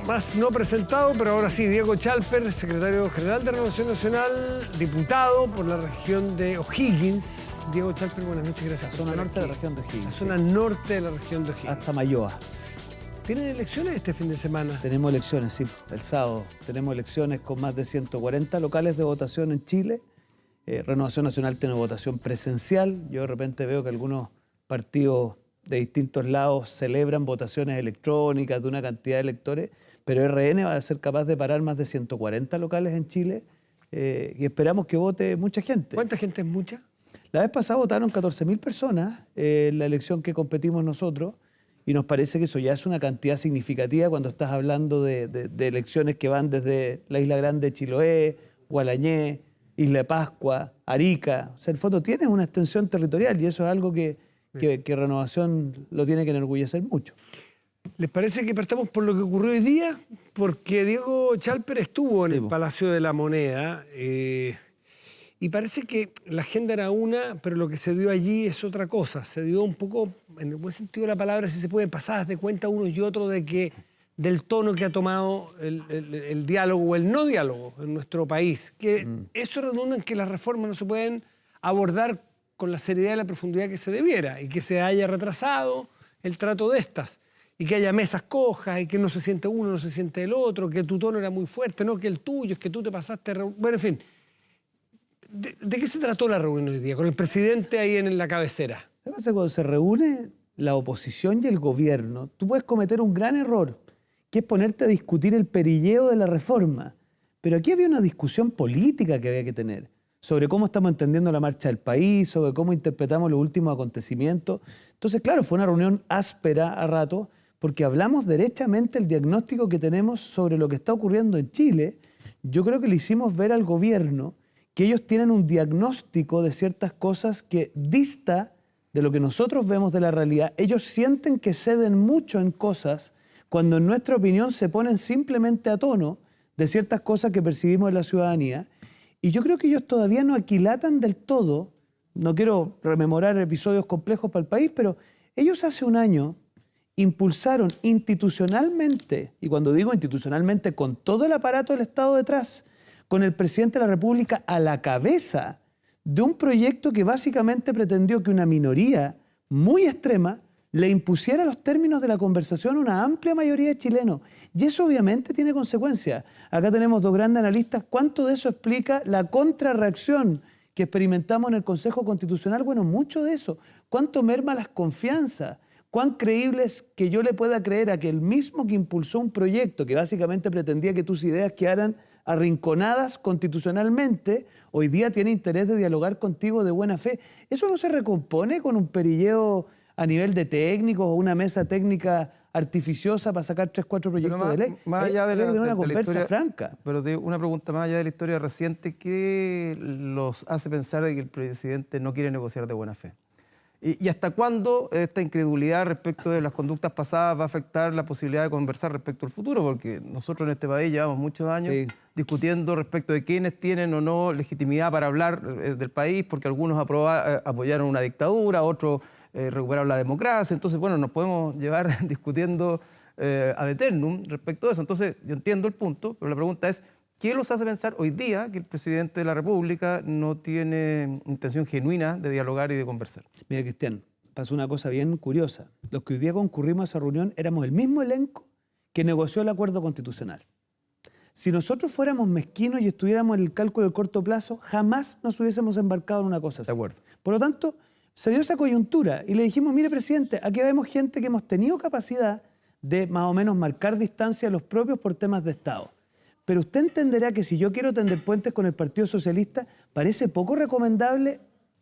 más no presentado, pero ahora sí, Diego Chalper, secretario general de Renovación Nacional, diputado por la región de O'Higgins. Diego Chalper, buenas noches, gracias. La zona norte de la región de O'Higgins. La zona norte de la región de O'Higgins. Hasta Mayoa. ¿Tienen elecciones este fin de semana? Tenemos elecciones, sí, el sábado. Tenemos elecciones con más de 140 locales de votación en Chile. Renovación Nacional tiene votación presencial. Yo de repente veo que algunos partidos de distintos lados celebran votaciones electrónicas de una cantidad de electores, pero RN va a ser capaz de parar más de 140 locales en Chile y esperamos que vote mucha gente. ¿Cuánta gente es mucha? La vez pasada votaron 14.000 personas en la elección que competimos nosotros y nos parece que eso ya es una cantidad significativa cuando estás hablando de elecciones que van desde la Isla Grande de Chiloé, Gualañé, Isla de Pascua, Arica. O sea, el fondo tiene una extensión territorial y eso es algo que Renovación lo tiene que enorgullecer mucho. ¿Les parece que partamos por lo que ocurrió hoy día? Porque Diego Chalper estuvo en el Palacio de la Moneda y parece que la agenda era una, pero lo que se dio allí es otra cosa. Se dio un poco, en el buen sentido de la palabra, si se pueden pasar de cuenta unos y otros del tono que ha tomado el diálogo o el no diálogo en nuestro país. Que eso redunda en que las reformas no se pueden abordar con la seriedad y la profundidad que se debiera y que se haya retrasado el trato de estas y que haya mesas cojas y que no se siente uno, no se siente el otro, que tu tono era muy fuerte, no que el tuyo, es que tú te pasaste... Bueno, en fin. ¿De qué se trató la reunión hoy día? Con el presidente ahí en la cabecera. ¿Qué pasa? Cuando se reúne la oposición y el gobierno, tú puedes cometer un gran error, que es ponerte a discutir el perilleo de la reforma. Pero aquí había una discusión política que había que tener sobre cómo estamos entendiendo la marcha del país, sobre cómo interpretamos los últimos acontecimientos. Entonces, claro, fue una reunión áspera a rato, porque hablamos derechamente el diagnóstico que tenemos sobre lo que está ocurriendo en Chile. Yo creo que le hicimos ver al gobierno que ellos tienen un diagnóstico de ciertas cosas que dista de lo que nosotros vemos de la realidad. Ellos sienten que ceden mucho en cosas cuando en nuestra opinión se ponen simplemente a tono de ciertas cosas que percibimos de la ciudadanía. Y yo creo que ellos todavía no aquilatan del todo, no quiero rememorar episodios complejos para el país, pero ellos hace un año impulsaron institucionalmente, y cuando digo institucionalmente, con todo el aparato del Estado detrás, con el presidente de la República a la cabeza de un proyecto que básicamente pretendió que una minoría muy extrema le impusiera los términos de la conversación a una amplia mayoría de chilenos. Y eso obviamente tiene consecuencias. Acá tenemos dos grandes analistas. ¿Cuánto de eso explica la contrarreacción que experimentamos en el Consejo Constitucional? Bueno, mucho de eso. ¿Cuánto merma las confianzas? ¿Cuán creíble es que yo le pueda creer a que el mismo que impulsó un proyecto que básicamente pretendía que tus ideas quedaran arrinconadas constitucionalmente, hoy día tiene interés de dialogar contigo de buena fe? Eso no se recompone con un perilleo a nivel de técnicos o una mesa técnica artificiosa para sacar 3 o 4 proyectos de ley. Más allá de una la conversa historia, franca. Pero una pregunta más allá de la historia reciente, ¿qué los hace pensar de que el presidente no quiere negociar de buena fe? ¿Y hasta cuándo esta incredulidad respecto de las conductas pasadas va a afectar la posibilidad de conversar respecto al futuro? Porque nosotros en este país llevamos muchos años discutiendo respecto de quiénes tienen o no legitimidad para hablar del país, porque algunos apoyaron una dictadura, otros recuperaron la democracia. Entonces, bueno, nos podemos llevar discutiendo ad eternum respecto a eso. Entonces, yo entiendo el punto, pero la pregunta es, ¿qué los hace pensar hoy día que el presidente de la República no tiene intención genuina de dialogar y de conversar? Mira, Cristian, pasó una cosa bien curiosa. Los que hoy día concurrimos a esa reunión éramos el mismo elenco que negoció el acuerdo constitucional. Si nosotros fuéramos mezquinos y estuviéramos en el cálculo del corto plazo, jamás nos hubiésemos embarcado en una cosa así. De acuerdo. Por lo tanto, se dio esa coyuntura y le dijimos, mire, presidente, aquí vemos gente que hemos tenido capacidad de más o menos marcar distancia a los propios por temas de Estado. Pero usted entenderá que si yo quiero tender puentes con el Partido Socialista, parece poco recomendable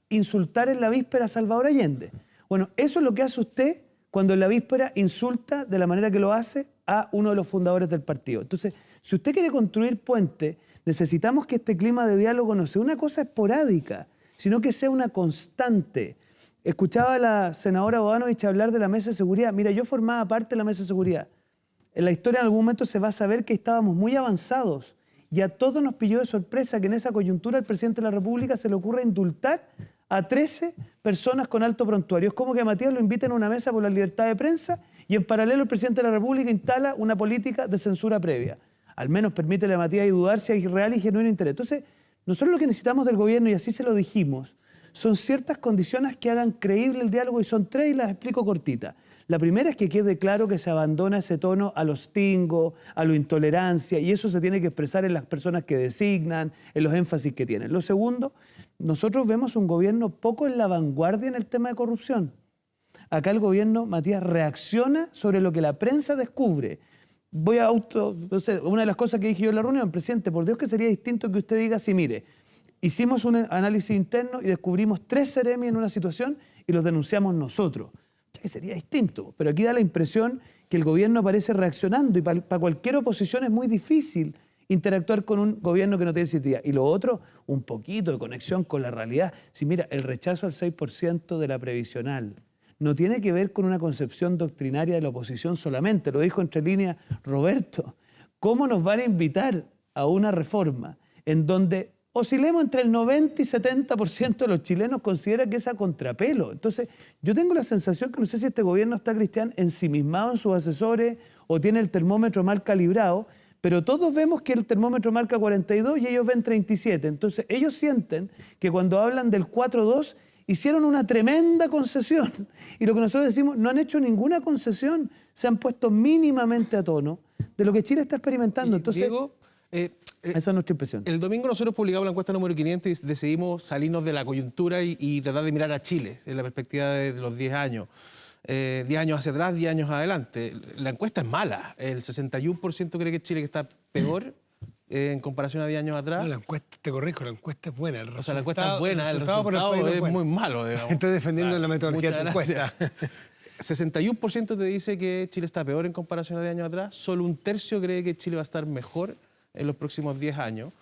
insultar en la víspera a Salvador Allende. Bueno, eso es lo que hace usted cuando en la víspera insulta de la manera que lo hace a uno de los fundadores del partido. Entonces, si usted quiere construir puentes, necesitamos que este clima de diálogo no sea una cosa esporádica, sino que sea una constante. Escuchaba a la senadora Bodanovich hablar de la mesa de seguridad. Mira, yo formaba parte de la mesa de seguridad. En la historia en algún momento se va a saber que estábamos muy avanzados y a todos nos pilló de sorpresa que en esa coyuntura al presidente de la República se le ocurra indultar a 13 personas con alto prontuario. Es como que a Matías lo inviten a una mesa por la libertad de prensa Y en paralelo el presidente de la República instala una política de censura previa. Al menos permítele a Matías y dudar si hay real y genuino interés. Entonces, nosotros lo que necesitamos del gobierno, y así se lo dijimos, son ciertas condiciones que hagan creíble el diálogo, y son 3 y las explico cortitas. La primera es que quede claro que se abandona ese tono a los tingos, a la intolerancia, y eso se tiene que expresar en las personas que designan, en los énfasis que tienen. Lo segundo, nosotros vemos un gobierno poco en la vanguardia en el tema de corrupción. Acá el gobierno, Matías, reacciona sobre lo que la prensa descubre. Una de las cosas que dije yo en la reunión, presidente, por Dios que sería distinto que usted diga, sí, mire, hicimos un análisis interno y descubrimos 3 seremi en una situación y los denunciamos nosotros. Que sería distinto, pero aquí da la impresión que el gobierno aparece reaccionando, y para cualquier oposición es muy difícil interactuar con un gobierno que no tiene identidad. Y lo otro, un poquito de conexión con la realidad. Si mira, el rechazo al 6% de la previsional no tiene que ver con una concepción doctrinaria de la oposición solamente, lo dijo entre líneas Roberto. ¿Cómo nos van a invitar a una reforma en donde oscilemos entre el 90 y 70% de los chilenos considera que es a contrapelo? Entonces, yo tengo la sensación que no sé si este gobierno está, Cristian, ensimismado en sus asesores o tiene el termómetro mal calibrado, pero todos vemos que el termómetro marca 42 y ellos ven 37. Entonces, ellos sienten que cuando hablan del 4-2 hicieron una tremenda concesión. Y lo que nosotros decimos, no han hecho ninguna concesión, se han puesto mínimamente a tono de lo que Chile está experimentando. Entonces, Diego, esa es nuestra impresión. el domingo nosotros publicamos la encuesta número 500 y decidimos salirnos de la coyuntura y tratar de mirar a Chile en la perspectiva de los 10 años. 10 años hacia atrás, 10 años adelante. La encuesta es mala. El 61% cree que Chile está peor en comparación a 10 años atrás. No, la encuesta, te corrijo, la encuesta es buena. O sea, la encuesta es buena, el resultado es muy malo, digamos. Estoy defendiendo la metodología de tu Muchas encuesta. 61% te dice que Chile está peor en comparación a 10 años atrás. Solo un tercio cree que Chile va a estar mejor en los próximos 10 años.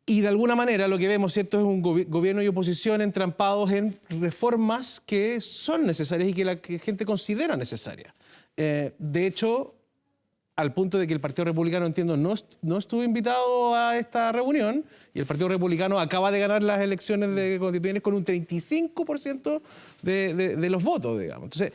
Y de alguna manera lo que vemos, ¿cierto?, es un gobierno y oposición entrampados en reformas que son necesarias y que la gente considera necesarias. De hecho, al punto de que el Partido Republicano, entiendo, no estuvo invitado a esta reunión, y el Partido Republicano acaba de ganar las elecciones de constituyentes con un 35% de los votos, digamos. Entonces,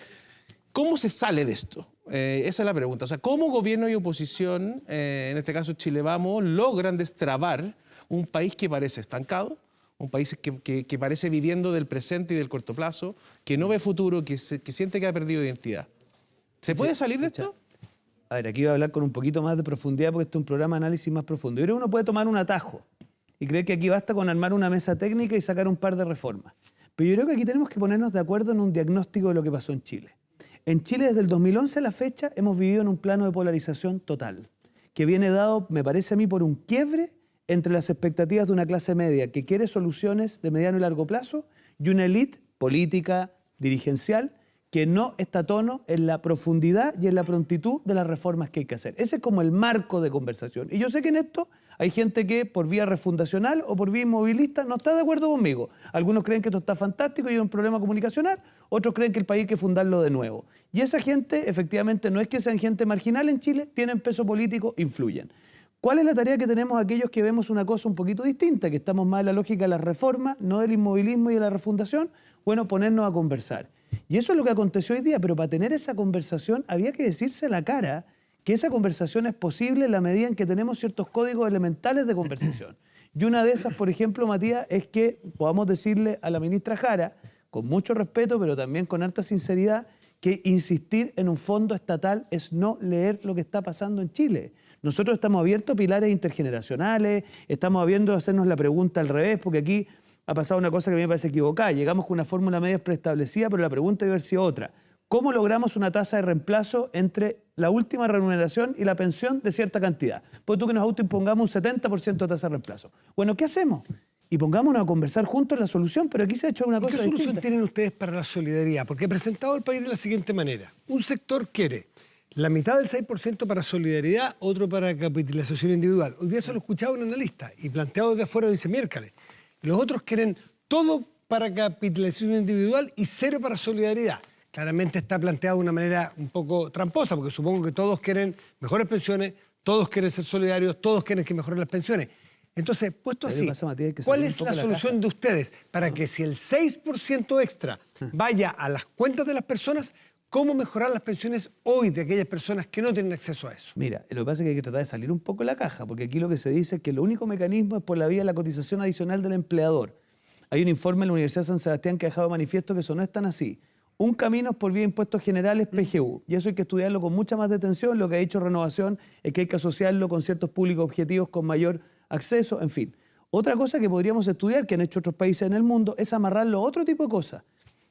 ¿cómo se sale de esto? Esa es la pregunta. O sea, ¿cómo gobierno y oposición, en este caso Chile Vamos, logran destrabar un país que parece estancado, un país que parece viviendo del presente y del corto plazo, que no ve futuro, que siente que ha perdido identidad? ¿Se puede salir de esto? A ver, aquí voy a hablar con un poquito más de profundidad porque este es un programa de análisis más profundo. Yo creo que uno puede tomar un atajo y creer que aquí basta con armar una mesa técnica y sacar un par de reformas. Pero yo creo que aquí tenemos que ponernos de acuerdo en un diagnóstico de lo que pasó en Chile. En Chile, desde el 2011 a la fecha, hemos vivido en un plano de polarización total, que viene dado, me parece a mí, por un quiebre entre las expectativas de una clase media que quiere soluciones de mediano y largo plazo y una élite política, dirigencial, que no está a tono en la profundidad y en la prontitud de las reformas que hay que hacer. Ese es como el marco de conversación. Y yo sé que en esto hay gente que por vía refundacional o por vía inmovilista no está de acuerdo conmigo. Algunos creen que esto está fantástico y hay un problema comunicacional, otros creen que el país hay que fundarlo de nuevo. Y esa gente, efectivamente, no es que sean gente marginal en Chile, tienen peso político, influyen. ¿Cuál es la tarea que tenemos aquellos que vemos una cosa un poquito distinta, que estamos más en la lógica de las reformas, no del inmovilismo y de la refundación? Bueno, ponernos a conversar. Y eso es lo que aconteció hoy día, pero para tener esa conversación había que decirse a la cara que esa conversación es posible en la medida en que tenemos ciertos códigos elementales de conversación. Y una de esas, por ejemplo, Matías, es que podamos decirle a la ministra Jara, con mucho respeto, pero también con harta sinceridad, que insistir en un fondo estatal es no leer lo que está pasando en Chile. Nosotros estamos abiertos a pilares intergeneracionales, estamos abiertos a hacernos la pregunta al revés, porque aquí ha pasado una cosa que a mí me parece equivocada. Llegamos con una fórmula media preestablecida, pero la pregunta debe haber sido otra. ¿Cómo logramos una tasa de reemplazo entre la última remuneración y la pensión de cierta cantidad? Pues tú que nos autoimpongamos un 70% de tasa de reemplazo. Bueno, ¿qué hacemos? Y pongámonos a conversar juntos la solución, pero aquí se ha hecho una cosa ¿Qué solución distinta. tienen ustedes para la solidaridad? Porque he presentado al país de la siguiente manera. Un sector quiere la mitad del 6% para solidaridad, otro para capitalización individual. Hoy día se lo escuchaba un analista y planteado desde afuera dice miércoles. Los otros quieren todo para capitalización individual y cero para solidaridad. Claramente está planteado de una manera un poco tramposa, porque supongo que todos quieren mejores pensiones, todos quieren ser solidarios, todos quieren que mejoren las pensiones. Entonces, puesto ¿Sabes lo así, que pasa, Matías? Hay que ¿cuál salir un es poco la de la solución caja. de ustedes para que si el 6% extra vaya a las cuentas de las personas, cómo mejorar las pensiones hoy de aquellas personas que no tienen acceso a eso? Mira, lo que pasa es que hay que tratar de salir un poco de la caja, porque aquí lo que se dice es que el único mecanismo es por la vía de la cotización adicional del empleador. Hay un informe de la Universidad de San Sebastián que ha dejado manifiesto que eso no es tan así. Un camino es por vía de impuestos generales, PGU, y eso hay que estudiarlo con mucha más detención. Lo que ha dicho Renovación es que hay que asociarlo con ciertos públicos objetivos con mayor acceso, en fin. Otra cosa que podríamos estudiar, que han hecho otros países en el mundo, es amarrarlo a otro tipo de cosas.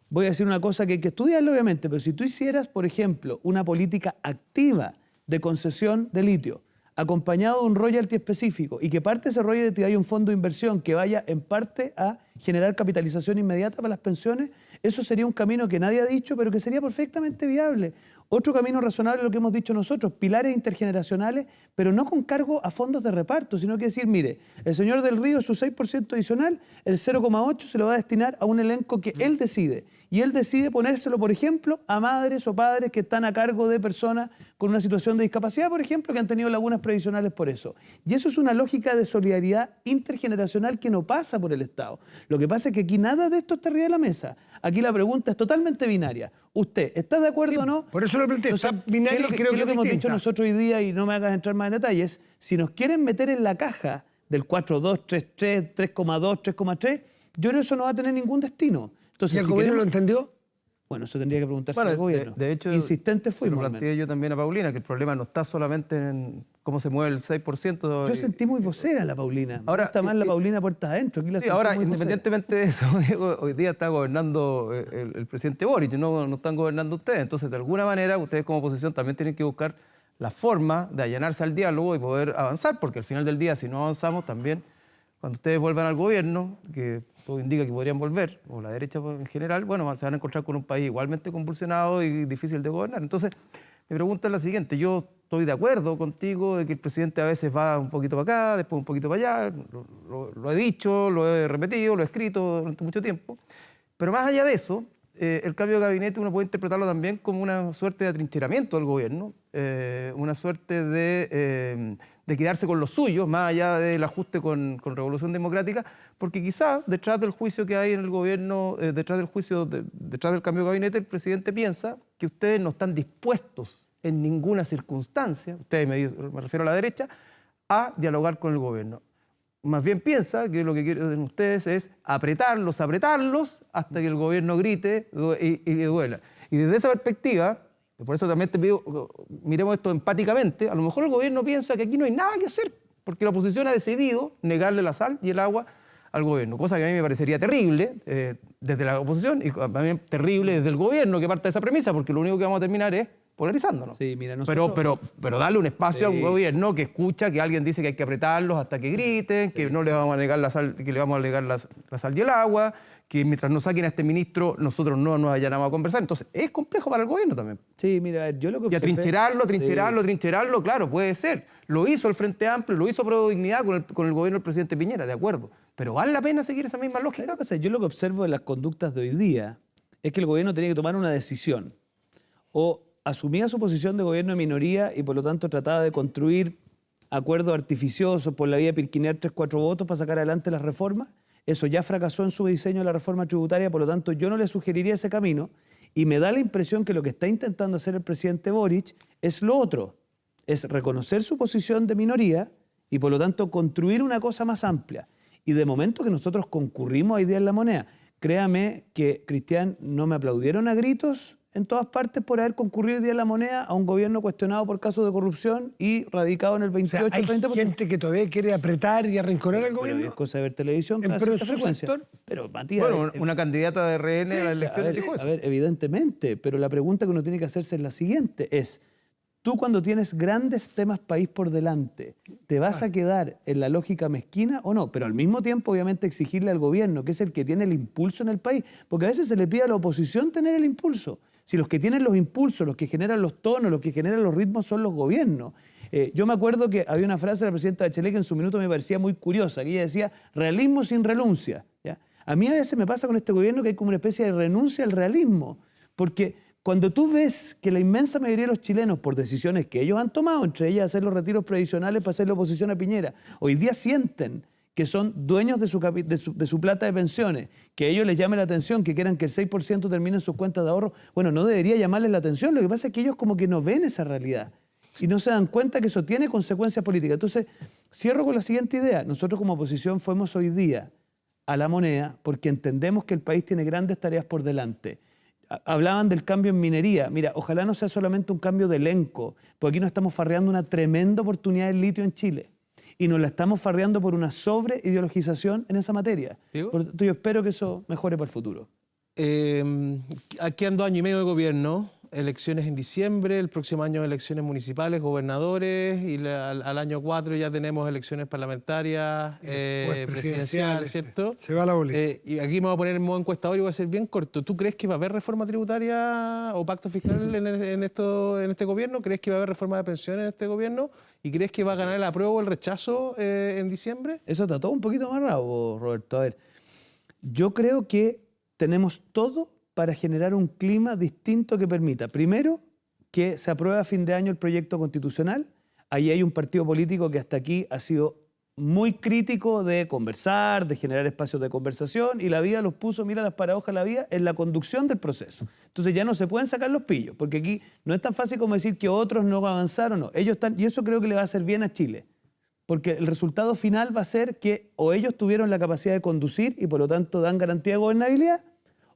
Voy a decir una cosa que hay que estudiarlo, obviamente, pero si tú hicieras, por ejemplo, una política activa de concesión de litio, acompañado de un royalty específico, y que parte de ese royalty haya un fondo de inversión que vaya en parte a generar capitalización inmediata para las pensiones, eso sería un camino que nadie ha dicho, pero que sería perfectamente viable. Otro camino razonable es lo que hemos dicho nosotros, pilares intergeneracionales, pero no con cargo a fondos de reparto, sino que decir, mire, el señor del Río, su 6% adicional, el 0,8% se lo va a destinar a un elenco que él decide. Y él decide ponérselo, por ejemplo, a madres o padres que están a cargo de personas con una situación de discapacidad, por ejemplo, que han tenido lagunas previsionales por eso. Y eso es una lógica de solidaridad intergeneracional que no pasa por el Estado. Lo que pasa es que aquí nada de esto está arriba de la mesa. Aquí la pregunta es totalmente binaria. ¿Usted está de acuerdo o no? Por eso lo planteé. Entonces, Está binaria ¿qué es lo y creo que qué es lo es hemos dicho distinta. nosotros hoy día? Y no me hagas entrar más en detalles. Si nos quieren meter en la caja del 4,2, 3,3, 3,2, 3,3, yo creo que eso no va a tener ningún destino. Entonces, ¿Y el si gobierno queremos- lo entendió? Bueno, eso tendría que preguntarse Bueno, al gobierno. de hecho, insistentes se lo fuimos. al menos. planteé yo también a Paulina, que el problema no está solamente en cómo se mueve el 6%. Yo sentí muy vocera la Paulina. Ahora, Me gusta más la Paulina puertas adentro. Aquí la Sí, sentí ahora, muy vocera. independientemente de eso, Diego, hoy día está gobernando el presidente Boric, no están gobernando ustedes. Entonces, de alguna manera, ustedes como oposición también tienen que buscar la forma de allanarse al diálogo y poder avanzar, porque al final del día, si no avanzamos, también, cuando ustedes vuelvan al gobierno, que todo indica que podrían volver, o la derecha en general, bueno, se van a encontrar con un país igualmente convulsionado y difícil de gobernar. Entonces, mi pregunta es la siguiente. Yo estoy de acuerdo contigo de que el presidente a veces va un poquito para acá, después un poquito para allá. Lo he dicho, lo he repetido, lo he escrito durante mucho tiempo. Pero más allá de eso, el cambio de gabinete uno puede interpretarlo también como una suerte de atrincheramiento del gobierno, una suerte de quedarse con los suyos, más allá del ajuste con Revolución Democrática, porque quizás detrás del juicio que hay en el gobierno, detrás del cambio de gabinete, el presidente piensa que ustedes no están dispuestos en ninguna circunstancia, ustedes me refiero a la derecha, a dialogar con el gobierno. Más bien piensa que lo que quieren ustedes es apretarlos hasta que el gobierno grite y le duela. Y desde esa perspectiva, por eso también te pido, miremos esto empáticamente, a lo mejor el gobierno piensa que aquí no hay nada que hacer, porque la oposición ha decidido negarle la sal y el agua al gobierno, cosa que a mí me parecería terrible desde la oposición y también terrible desde el gobierno que parte de esa premisa, porque lo único que vamos a terminar es polarizándonos. Sí, mira, nosotros- Pero darle un espacio a un Sí. gobierno que escucha que alguien dice que hay que apretarlos hasta que griten, que no les vamos a negar la sal, que le vamos a negar la sal y el agua, que mientras no saquen a este ministro nosotros no nos hallaremos a conversar. Entonces es complejo para el gobierno también. Sí, mira, yo lo que Y observé- atrincherarlo, claro, puede ser. Lo hizo el Frente Amplio, lo hizo Pro Dignidad con el gobierno del presidente Piñera, de acuerdo. Pero ¿vale la pena seguir esa misma ¿Sabes lógica? lo que pasa? Yo lo que observo de las conductas de hoy día es que el gobierno tenía que tomar una decisión. O asumía su posición de gobierno de minoría y por lo tanto trataba de construir acuerdos artificiosos por la vía de pirquinear 3-4 votos para sacar adelante las reformas. Eso ya fracasó en su diseño de la reforma tributaria, por lo tanto yo no le sugeriría ese camino y me da la impresión que lo que está intentando hacer el presidente Boric es lo otro, es reconocer su posición de minoría y por lo tanto construir una cosa más amplia. Y de momento que nosotros concurrimos a Ideas en la Moneda, créame que, Cristian, no me aplaudieron a gritos en todas partes por haber concurrido hoy día en la Moneda a un gobierno cuestionado por casos de corrupción y radicado en el O sea, 28 hay 30%. gente que todavía quiere apretar y arrinconar al Bueno, gobierno. es cosa de ver televisión En cada pero cierta su frecuencia. sector. Pero, Matías, Bueno, una candidata de RN a las a elecciones ver, dijo eso. a ver, evidentemente, pero la pregunta que uno tiene que hacerse es la siguiente, es, tú cuando tienes grandes temas país por delante, ¿te vas a quedar en la lógica mezquina o no? Pero al mismo tiempo, obviamente, exigirle al gobierno, que es el que tiene el impulso en el país, porque a veces se le pide a la oposición tener el impulso. Si los que tienen los impulsos, los que generan los tonos, los que generan los ritmos son los gobiernos. Yo me acuerdo que había una frase de la presidenta Bachelet que en su minuto me parecía muy curiosa, que ella decía, realismo sin renuncia. ¿Ya? A mí a veces me pasa con este gobierno que hay como una especie de renuncia al realismo, porque cuando tú ves que la inmensa mayoría de los chilenos, por decisiones que ellos han tomado, entre ellas hacer los retiros previsionales para hacer la oposición a Piñera, hoy día sienten que son dueños de su plata de pensiones, que a ellos les llame la atención, que quieran que el 6% termine en sus cuentas de ahorro, bueno, no debería llamarles la atención. Lo que pasa es que ellos como que no ven esa realidad y no se dan cuenta que eso tiene consecuencias políticas. Entonces, cierro con la siguiente idea. Nosotros como oposición fuimos hoy día a la moneda porque entendemos que el país tiene grandes tareas por delante. Hablaban del cambio en minería. Mira, ojalá no sea solamente un cambio de elenco, porque aquí nos estamos farreando una tremenda oportunidad del litio en Chile. Y nos la estamos farreando por una sobreideologización en esa materia. ¿Diego? Por lo tanto, yo espero que eso mejore para el futuro. Aquí ando año y medio de gobierno, elecciones en diciembre, el próximo año elecciones municipales, gobernadores, y al año 4 ya tenemos elecciones parlamentarias, presidenciales, ¿cierto? Se va la bolita. Y aquí me voy a poner en modo encuestador y voy a ser bien corto. ¿Tú crees que va a haber reforma tributaria o pacto fiscal en este gobierno? ¿Crees que va a haber reforma de pensiones en este gobierno? ¿Y crees que va a ganar el apruebo o el rechazo en diciembre? Eso está todo un poquito amarrado, Roberto. A ver, yo creo que tenemos todo para generar un clima distinto que permita, primero, que se apruebe a fin de año el proyecto constitucional. Ahí hay un partido político que hasta aquí ha sido muy crítico de conversar, de generar espacios de conversación, y la vida los puso, mira las paradojas de la vida, en la conducción del proceso. Entonces ya no se pueden sacar los pillos, porque aquí no es tan fácil como decir que otros no avanzaron, no. Ellos están, y eso creo que le va a hacer bien a Chile, porque el resultado final va a ser que o ellos tuvieron la capacidad de conducir y por lo tanto dan garantía de gobernabilidad,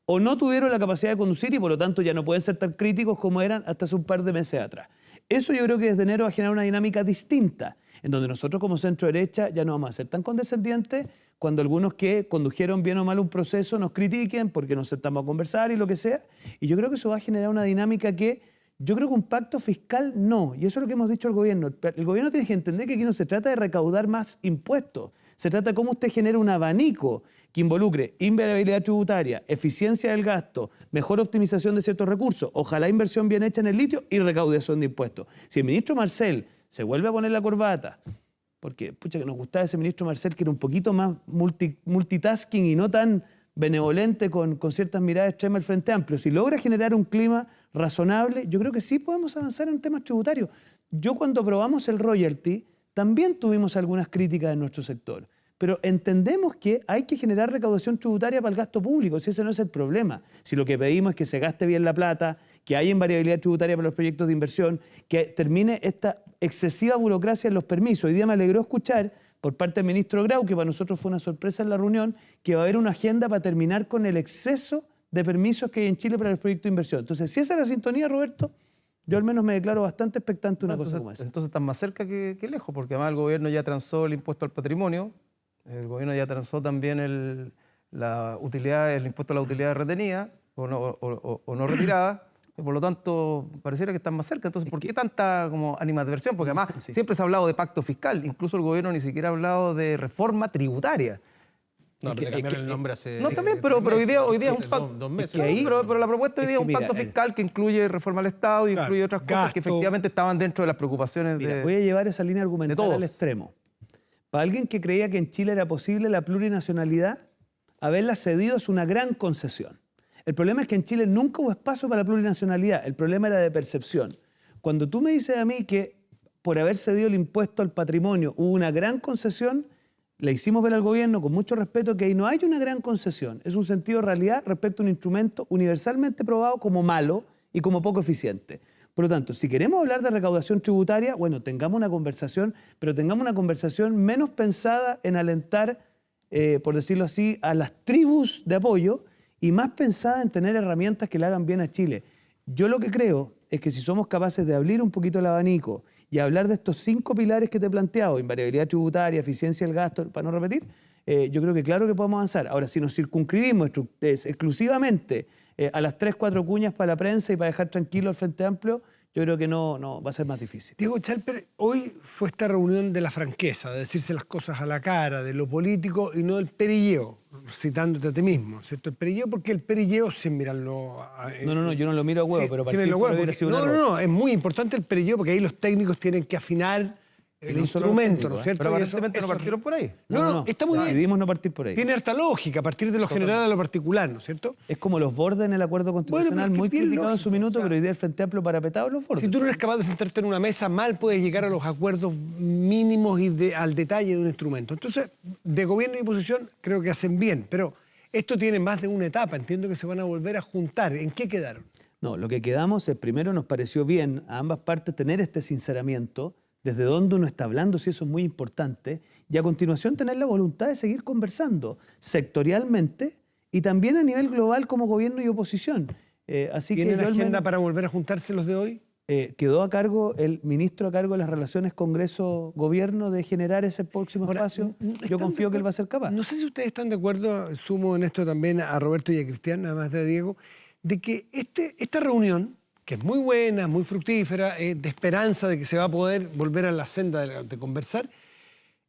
o no tuvieron la capacidad de conducir y por lo tanto ya no pueden ser tan críticos como eran hasta hace un par de meses atrás. Eso yo creo que desde enero va a generar una dinámica distinta, en donde nosotros como centro derecha ya no vamos a ser tan condescendientes cuando algunos que condujeron bien o mal un proceso nos critiquen porque nos sentamos a conversar y lo que sea. Y yo creo que eso va a generar una dinámica que yo creo que un pacto fiscal no. Y eso es lo que hemos dicho al gobierno. El gobierno tiene que entender que aquí no se trata de recaudar más impuestos. Se trata de cómo usted genera un abanico que involucre invariabilidad tributaria, eficiencia del gasto, mejor optimización de ciertos recursos, ojalá inversión bien hecha en el litio y recaudación de impuestos. Si el ministro Marcel se vuelve a poner la corbata, porque pucha que nos gustaba ese ministro Marcel que era un poquito más multitasking y no tan benevolente con ciertas miradas extremas del Frente Amplio, si logra generar un clima razonable, yo creo que sí podemos avanzar en temas tributarios. Yo cuando aprobamos el royalty también tuvimos algunas críticas en nuestro sector. Pero entendemos que hay que generar recaudación tributaria para el gasto público, si ese no es el problema. Si lo que pedimos es que se gaste bien la plata, que haya invariabilidad tributaria para los proyectos de inversión, que termine esta excesiva burocracia en los permisos. Hoy día me alegró escuchar por parte del ministro Grau, que para nosotros fue una sorpresa en la reunión, que va a haber una agenda para terminar con el exceso de permisos que hay en Chile para los proyectos de inversión. Entonces, si esa es la sintonía, Roberto, yo al menos me declaro bastante expectante de una cosa como esa. Entonces están más cerca que lejos, porque además el gobierno ya transó el impuesto al patrimonio. El gobierno ya transó también la utilidad, el impuesto a la utilidad retenida o no retirada. Y por lo tanto, pareciera que están más cerca. Entonces, ¿por qué tanta como animadversión? Porque además siempre se ha hablado de pacto fiscal. Incluso el gobierno ni siquiera ha hablado de reforma tributaria. No, pero cambiaron el nombre hace... No, también, pero hoy día es un pacto. Dos meses. Pero la propuesta hoy día es un pacto fiscal que incluye reforma al Estado y incluye otras cosas que efectivamente estaban dentro de las preocupaciones de... Voy a llevar esa línea argumental al extremo. Para alguien que creía que en Chile era posible la plurinacionalidad, haberla cedido es una gran concesión. El problema es que en Chile nunca hubo espacio para la plurinacionalidad. El problema era de percepción. Cuando tú me dices a mí que por haber cedido el impuesto al patrimonio hubo una gran concesión, le hicimos ver al gobierno con mucho respeto que ahí no hay una gran concesión. Es un sentido de realidad respecto a un instrumento universalmente probado como malo y como poco eficiente. Por lo tanto, si queremos hablar de recaudación tributaria, bueno, tengamos una conversación, pero tengamos una conversación menos pensada en alentar, por decirlo así, a las tribus de apoyo y más pensada en tener herramientas que le hagan bien a Chile. Yo lo que creo es que si somos capaces de abrir un poquito el abanico y hablar de estos 5 pilares que te he planteado, invariabilidad tributaria, eficiencia del gasto, para no repetir, yo creo que claro que podemos avanzar. Ahora, si nos circunscribimos exclusivamente a las 3, 4 cuñas para la prensa y para dejar tranquilo al Frente Amplio, yo creo que no va a ser más difícil. Diego Chalper, hoy fue esta reunión de la franqueza, de decirse las cosas a la cara, de lo político y no del perilleo, citándote a ti mismo, ¿cierto? El perilleo, porque el perilleo, sin mirarlo... No, yo no lo miro a huevo, sí, pero sí, no, es muy importante el perilleo porque ahí los técnicos tienen que afinar el no solo instrumento, los ¿no es cierto? Pero Y aparentemente no eso- partieron por ahí. No, está muy bien. Decidimos no partir por ahí. Tiene harta lógica, a partir de lo general a lo particular, ¿no es cierto? Es como los bordes en el acuerdo constitucional, pero es que muy es bien criticado en su lógico, minuto, o sea, pero hoy día el Frente Amplio parapetado en los bordes. Si tú no eres capaz de sentarte en una mesa, mal puedes llegar a los acuerdos mínimos y al detalle de un instrumento. Entonces, de gobierno y oposición creo que hacen bien, pero esto tiene más de una etapa. Entiendo que se van a volver a juntar. ¿En qué quedaron? No, lo que quedamos es, primero nos pareció bien a ambas partes tener este sinceramiento, desde dónde uno está hablando, si eso es muy importante, y a continuación tener la voluntad de seguir conversando sectorialmente y también a nivel global como gobierno y oposición. Así que ¿Tienen yo al agenda menos, para volver a juntarse los de hoy? quedó a cargo el ministro a cargo de las relaciones Congreso-Gobierno de generar ese próximo Ahora, espacio. Yo ¿están confío de que él va a acuerdo? ser capaz. No sé si ustedes están de acuerdo, sumo en esto también a Roberto y a Cristian, además de Diego, de que esta reunión, que es muy buena, muy fructífera, de esperanza de que se va a poder volver a la senda de conversar,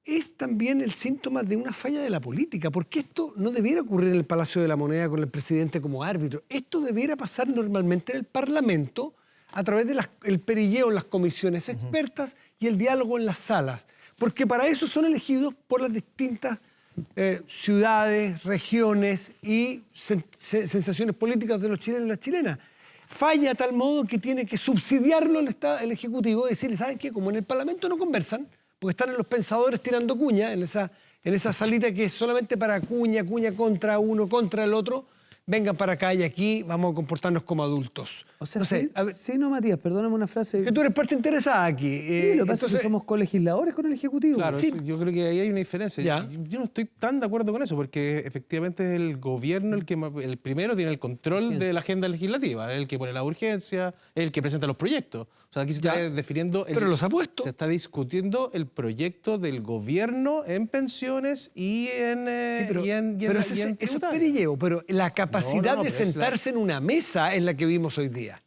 es también el síntoma de una falla de la política, porque esto no debiera ocurrir en el Palacio de la Moneda con el presidente como árbitro. Esto debiera pasar normalmente en el Parlamento a través del perilleo en las comisiones expertas y el diálogo en las salas, porque para eso son elegidos por las distintas ciudades, regiones y sensaciones políticas de los chilenos y las chilenas. Falla a tal modo que tiene que subsidiarlo el Ejecutivo y decirle, ¿saben qué? Como en el Parlamento no conversan, porque están en los pensadores tirando cuña, en esa salita que es solamente para cuña contra uno, contra el otro, vengan para acá y aquí vamos a comportarnos como adultos. O sea, No sé, sí, a ver, sí, no, Matías, perdóname una frase. que tú eres parte interesada aquí. Sí, lo que pasa es entonces, que somos colegisladores con el Ejecutivo. Claro, Sí. yo creo que ahí hay una diferencia. Ya. Yo no estoy tan de acuerdo con eso, porque efectivamente es el gobierno el primero tiene el control de la agenda legislativa, el que pone la urgencia, el que presenta los proyectos. O sea, aquí se está definiendo... Pero los ha puesto. Se está discutiendo el proyecto del gobierno en pensiones y en Sí, pero y eso es tributario. perilleo, pero la capacidad No, de pero es sentarse en una mesa es la que vimos hoy día.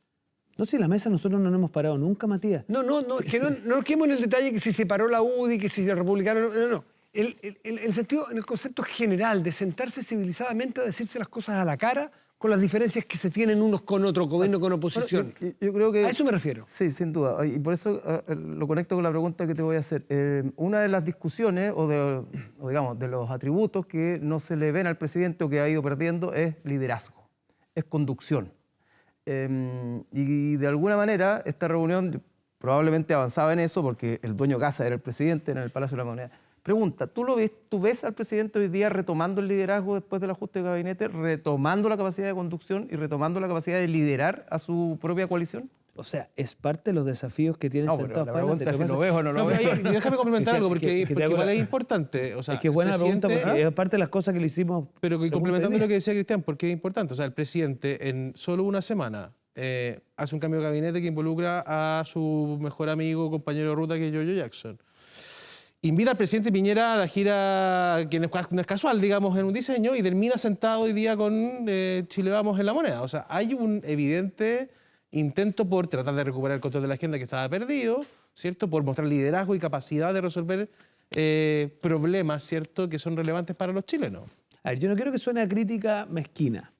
No, si la mesa nosotros no nos hemos parado nunca, Matías. No, es que no nos quedemos en el detalle que si se paró la UDI, que si se republicaron, no. El sentido, en el concepto general de sentarse civilizadamente a decirse las cosas a la cara con las diferencias que se tienen unos con otros, gobierno con oposición. Bueno, yo creo que... A eso me refiero. Sí, sin duda. Y por eso lo conecto con la pregunta que te voy a hacer. Una de las discusiones o digamos, de los atributos que no se le ven al presidente o que ha ido perdiendo es liderazgo, es conducción. Y de alguna manera esta reunión probablemente avanzaba en eso porque el dueño casa era el presidente en el Palacio de la Moneda. Pregunta, ¿tú ves al presidente hoy día retomando el liderazgo después del ajuste de gabinete, retomando la capacidad de conducción y retomando la capacidad de liderar a su propia coalición? O sea, es parte de los desafíos que tiene No, pero sentados la para pregunta adelante. es si Lo lo que ves o no lo No, pero ves. ahí, déjame complementar algo, porque que te hago igual la- es importante. O sea, es que es buena el la pregunta presidente- porque es parte de las cosas que le hicimos. Pero que pregunta complementando hoy día. lo que decía Cristian, porque es importante. O sea, el presidente en solo una semana hace un cambio de gabinete que involucra a su mejor amigo, compañero de ruta, que es Giorgio Jackson. Invita al presidente Piñera a la gira, que no es casual, digamos, en un diseño, y termina sentado hoy día con Chile Vamos en la Moneda. O sea, hay un evidente intento por tratar de recuperar el control de la agenda que estaba perdido, ¿cierto? Por mostrar liderazgo y capacidad de resolver problemas, ¿cierto?, que son relevantes para los chilenos. A ver, yo no quiero que suene a crítica mezquina.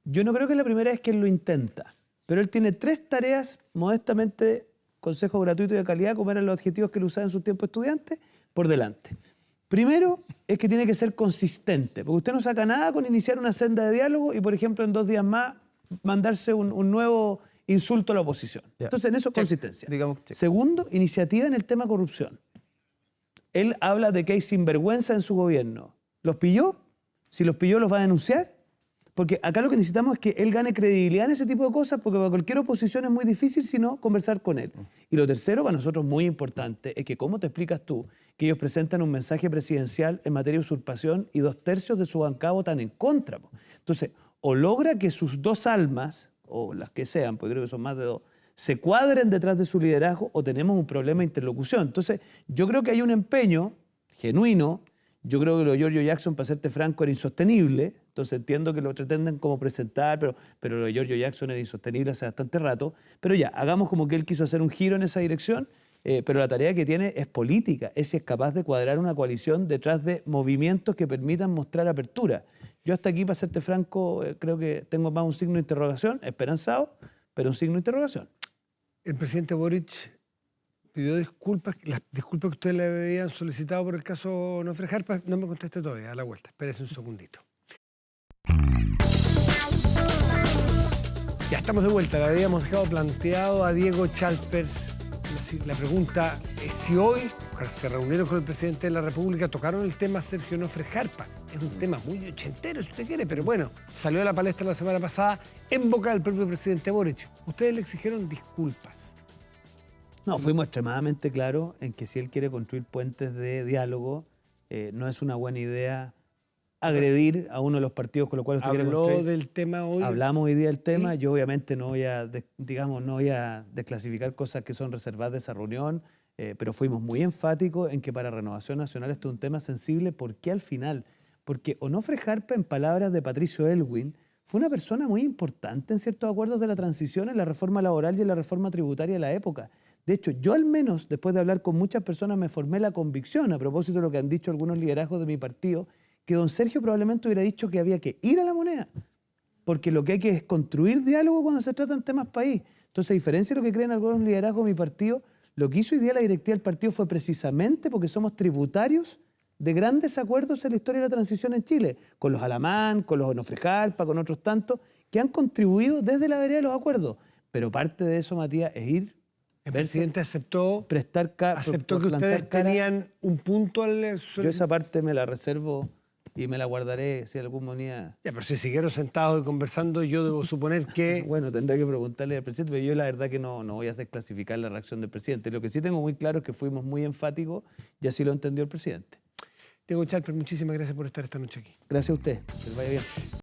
Yo no creo que es la primera vez que él lo intenta. Pero él tiene 3 tareas, modestamente, consejo gratuito y de calidad, como eran los adjetivos que él usaba en su tiempo estudiante, por delante. Primero, es que tiene que ser consistente, porque usted no saca nada con iniciar una senda de diálogo y, por ejemplo, en 2 días más, mandarse un nuevo insulto a la oposición. Ya. Entonces, en eso, consistencia. Digamos, check. Segundo, iniciativa en el tema corrupción. Él habla de que hay sinvergüenza en su gobierno. ¿Los pilló? Si los pilló, ¿los va a denunciar? Porque acá lo que necesitamos es que él gane credibilidad en ese tipo de cosas, porque para cualquier oposición es muy difícil sino conversar con él. Y lo tercero, para nosotros muy importante, es que ¿cómo te explicas tú que ellos presentan un mensaje presidencial en materia de usurpación y 2/3 de su bancada votan en contra? Entonces, o logra que sus 2 almas, o las que sean, porque creo que son más de 2, se cuadren detrás de su liderazgo o tenemos un problema de interlocución. Entonces, yo creo que hay un empeño genuino. Yo creo que lo de Giorgio Jackson, para serte franco, era insostenible. Entonces entiendo que lo pretenden como presentar, pero lo de Giorgio Jackson era insostenible hace bastante rato. Pero ya, hagamos como que él quiso hacer un giro en esa dirección, pero la tarea que tiene es política, es si es capaz de cuadrar una coalición detrás de movimientos que permitan mostrar apertura. Yo hasta aquí, para serte franco, creo que tengo más un signo de interrogación, esperanzado, pero un signo de interrogación. El presidente Boric pidió disculpas, las disculpas que ustedes le habían solicitado por el caso Onofre Jarpa. No me conteste todavía, a la vuelta. Espérese un segundito. Ya estamos de vuelta. Le habíamos dejado planteado a Diego Chalper la pregunta es si hoy se reunieron con el presidente de la República, tocaron el tema Sergio Onofre Jarpa. Es un tema muy ochentero, si usted quiere, pero bueno, salió a la palestra la semana pasada en boca del propio presidente Boric. Ustedes le exigieron disculpas. No, fuimos extremadamente claros en que si él quiere construir puentes de diálogo, no es una buena idea agredir a uno de los partidos con los cuales usted quiere construir. ¿Habló del tema hoy? Hablamos hoy día del tema. Yo obviamente no voy a desclasificar cosas que son reservadas de esa reunión, pero fuimos muy enfáticos en que para Renovación Nacional esto es un tema sensible. ¿Por qué al final? Porque Onofre Jarpa, en palabras de Patricio Elwin, fue una persona muy importante en ciertos acuerdos de la transición, en la reforma laboral y en la reforma tributaria de la época. De hecho, yo al menos, después de hablar con muchas personas, me formé la convicción, a propósito de lo que han dicho algunos liderazgos de mi partido, que don Sergio probablemente hubiera dicho que había que ir a la moneda, porque lo que hay que es construir diálogo cuando se tratan temas país. Entonces, a diferencia de lo que creen algunos liderazgos de mi partido, lo que hizo hoy día la directiva del partido fue precisamente porque somos tributarios de grandes acuerdos en la historia de la transición en Chile, con los Alamán, con los Onofre Jarpa, con otros tantos, que han contribuido desde la vereda de los acuerdos. Pero parte de eso, Matías, es ir. El presidente aceptó que ustedes tenían un punto al... Yo esa parte me la reservo y me la guardaré si algún día... Ya, pero si siguieron sentados y conversando, yo debo suponer que... Bueno, tendré que preguntarle al presidente, pero yo la verdad que no voy a desclasificar la reacción del presidente. Lo que sí tengo muy claro es que fuimos muy enfáticos y así lo entendió el presidente. Diego Chalper, muchísimas gracias por estar esta noche aquí. Gracias a usted. Que les vaya bien.